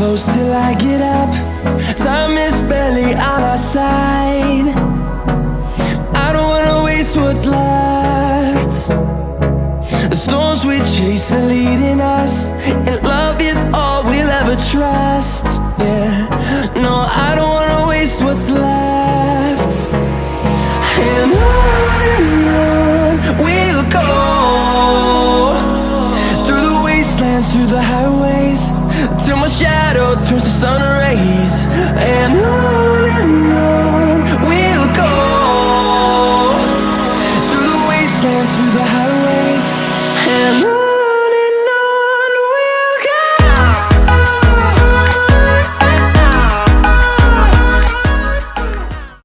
close till I get up. Time is barely on our side. I don't wanna waste what's left. The storms we chase are leading us, and love is all we'll ever trust. Yeah, no, I don't wanna waste what's left. And on we'll go, through the wastelands, through the highways, till my shadow turns to sun